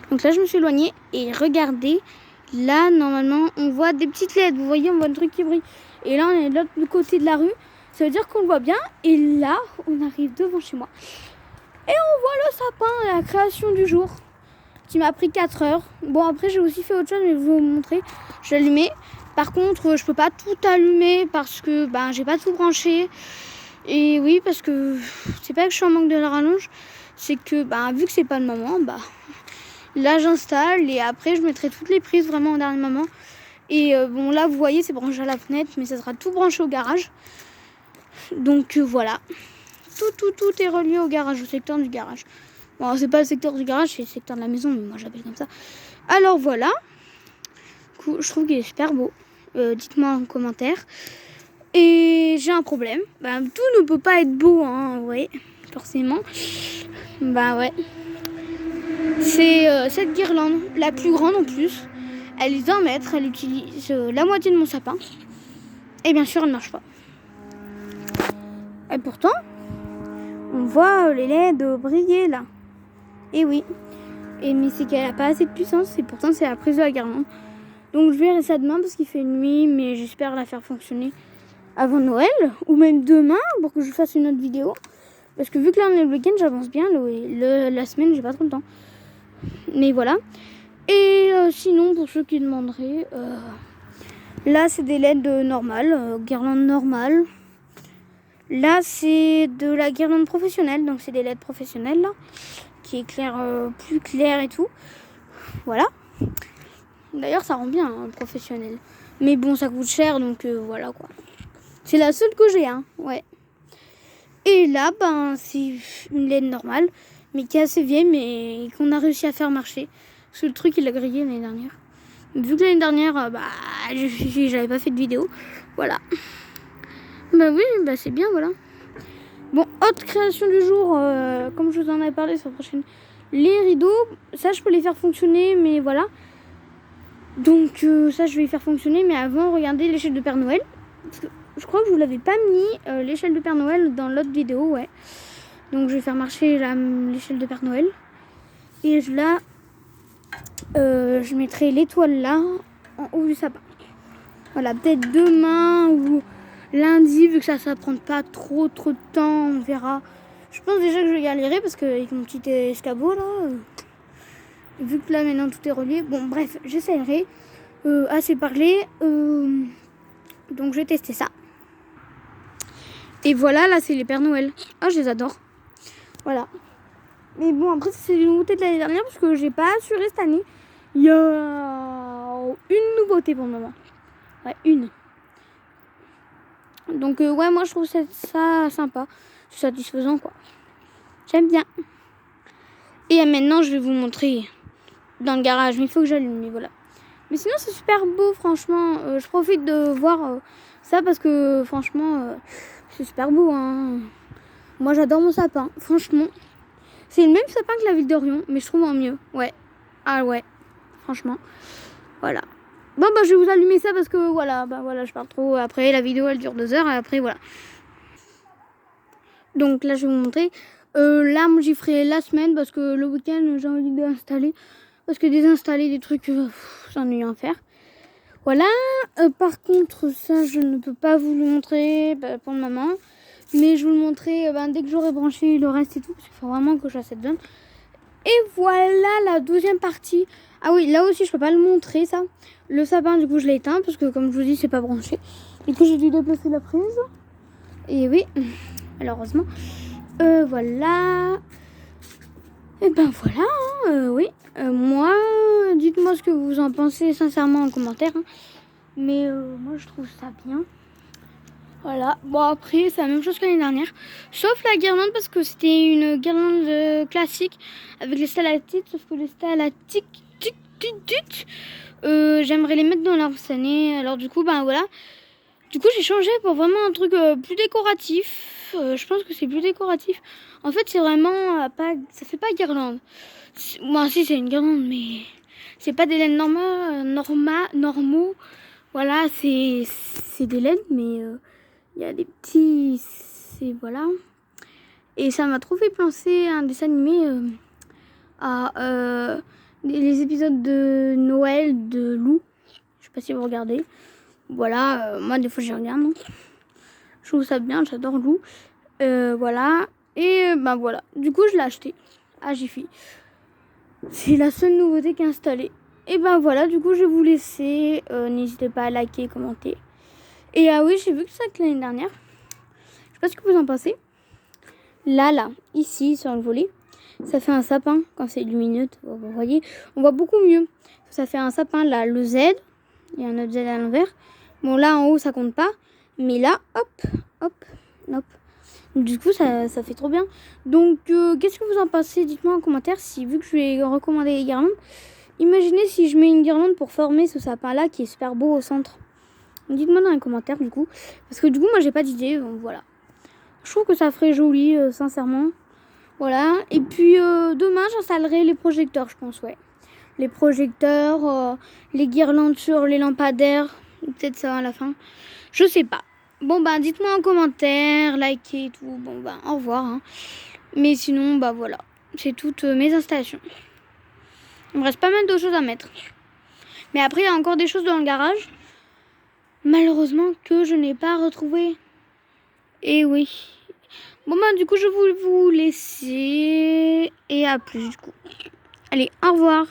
Donc là, je me suis éloignée et regardez, là, normalement, on voit des petites LED. Vous voyez, on voit le truc qui brille. Et là, on est de l'autre côté de la rue. Ça veut dire qu'on le voit bien. Et là, on arrive devant chez moi. Et on voit le sapin, la création du jour, qui m'a pris 4 heures. Bon, après, j'ai aussi fait autre chose, mais je vais vous montrer. Je l'ai allumé. Par contre, je peux pas tout allumer parce que j'ai pas tout branché. Et oui, parce que c'est pas que je suis en manque de rallonge, c'est que vu que c'est pas le moment, là j'installe et après je mettrai toutes les prises vraiment au dernier moment. Et bon, là vous voyez, c'est branché à la fenêtre, mais ça sera tout branché au garage. Donc voilà, tout est relié au garage, au secteur du garage. Bon, c'est pas le secteur du garage, c'est le secteur de la maison, mais moi j'appelle comme ça. Alors voilà, je trouve qu'il est super beau. Dites-moi en commentaire. Et j'ai un problème. Tout ne peut pas être beau, hein, ouais, forcément. Ouais. C'est cette guirlande, la plus grande en plus. Elle est d'1 mètre, elle utilise la moitié de mon sapin. Et bien sûr, elle ne marche pas. Et pourtant, on voit les LED briller là. Et oui. Mais c'est qu'elle n'a pas assez de puissance et pourtant c'est la prise de la guirlande. Donc je verrai ça demain parce qu'il fait nuit, mais j'espère la faire fonctionner avant Noël ou même demain pour que je fasse une autre vidéo. Parce que vu que là on est le week-end, j'avance bien. La semaine, j'ai pas trop le temps. Mais voilà. Et sinon, pour ceux qui demanderaient, là c'est des LED normales, guirlande normale. Là c'est de la guirlande professionnelle, donc c'est des LED professionnelles là, qui éclairent plus clair et tout. Voilà. D'ailleurs ça rend bien professionnel. Mais bon, ça coûte cher, donc voilà quoi. C'est la seule que j'ai, hein, ouais. Et là, c'est une LED normale, mais qui est assez vieille, mais qu'on a réussi à faire marcher. Parce que le truc, il a grillé l'année dernière. Vu que l'année dernière, j'avais pas fait de vidéo. Voilà. Oui, c'est bien, voilà. Bon, autre création du jour, comme je vous en avais parlé sur la prochaine. Les rideaux, ça, je peux les faire fonctionner, mais voilà. Donc, ça, je vais les faire fonctionner, mais avant, regardez l'échelle de Père Noël. Parce que je crois que je vous l'avais pas mis, l'échelle de Père Noël, dans l'autre vidéo, ouais. Donc, je vais faire marcher l'échelle de Père Noël. Et là, je mettrai l'étoile là, en haut du sapin. Voilà, peut-être demain ou lundi, vu que ça prend pas trop de temps, on verra. Je pense déjà que je vais galérer parce qu'avec mon petit escabeau là, vu que là maintenant tout est relié. Bon, bref, j'essaierai. Assez parlé. Donc je vais tester ça. Et voilà, là c'est les Pères Noël. Ah, je les adore. Voilà. Mais bon, après c'est les nouveautés de l'année dernière parce que j'ai pas assuré cette année. Il y a une nouveauté pour le moment. Ouais, une. Donc ouais, moi je trouve ça sympa. C'est satisfaisant quoi. J'aime bien. Et maintenant je vais vous montrer dans le garage. Mais il faut que j'allume, mais voilà. Mais sinon c'est super beau franchement. Je profite de voir ça parce que franchement c'est super beau, hein. Moi j'adore mon sapin, franchement. C'est le même sapin que la ville d'Orion, mais je trouve en mieux. Ouais. Ah ouais. Franchement. Voilà. Bon, je vais vous allumer ça parce que voilà, je parle trop. Après, la vidéo elle dure 2 heures et après, voilà. Donc là, je vais vous montrer. Là, moi, j'y ferai la semaine parce que le week-end, j'ai envie d'installer. Parce que désinstaller des trucs, c'est ennuyant à faire. Voilà. Par contre, ça, je ne peux pas vous le montrer pour le moment. Mais je vous le montrerai dès que j'aurai branché le reste et tout. Parce qu'il faut vraiment que je fasse cette zone. Et voilà la deuxième partie. Ah oui, là aussi je peux pas le montrer ça. Le sapin du coup je l'ai éteint parce que comme je vous dis c'est pas branché. Du coup j'ai dû déplacer la prise. Et oui, malheureusement. Voilà. Et voilà, hein, oui. Moi, dites-moi ce que vous en pensez sincèrement en commentaire. Hein. Mais moi je trouve ça bien. Voilà, bon après c'est la même chose que l'année dernière, sauf la guirlande parce que c'était une guirlande classique avec les stalactites, sauf que les stalactites, j'aimerais les mettre dans l'arbre cette année, alors du coup voilà. Du coup j'ai changé pour vraiment un truc plus décoratif, je pense que c'est plus décoratif. En fait c'est vraiment ça fait pas guirlande, moi si c'est une guirlande mais c'est pas des laines normaux, voilà c'est des laines mais... il y a des petits... Voilà. Et ça m'a trop fait penser à un dessin animé à les épisodes de Noël de Lou. Je sais pas si vous regardez. Voilà, moi des fois j'y regarde. Hein. Je trouve ça bien, j'adore Lou. Voilà. Et ben voilà. Du coup, je l'ai acheté à Jiffy. C'est la seule nouveauté qui est installée. Et ben voilà, du coup, je vais vous laisser. N'hésitez pas à liker, commenter. Et ah oui, j'ai vu que ça que l'année dernière. Je sais pas ce que vous en pensez. Là, ici, sur le volet, ça fait un sapin quand c'est lumineux. Vous voyez, on voit beaucoup mieux. Ça fait un sapin là, le Z. Il y a un autre Z à l'envers. Bon, là, en haut, ça compte pas. Mais là, hop. Du coup, ça fait trop bien. Donc, qu'est-ce que vous en pensez? Dites-moi en commentaire si, vu que je vais recommander les guirlandes, imaginez si je mets une guirlande pour former ce sapin-là qui est super beau au centre. Dites-moi dans les commentaires, du coup. Parce que du coup, moi, j'ai pas d'idée. Donc, voilà. Je trouve que ça ferait joli, sincèrement. Voilà. Et puis, demain, j'installerai les projecteurs, je pense, ouais. Les projecteurs, les guirlandes sur les lampadaires. Peut-être ça à la fin. Je sais pas. Bon, bah, dites-moi en commentaire, likez et tout. Bon, bah, au revoir. Hein. Mais sinon, bah, voilà. C'est toutes mes installations. Il me reste pas mal de choses à mettre. Mais après, il y a encore des choses dans le garage. Malheureusement, que je n'ai pas retrouvé. Et oui. Bon, bah, du coup, je vais vous laisser. Et à plus, du coup. Allez, au revoir.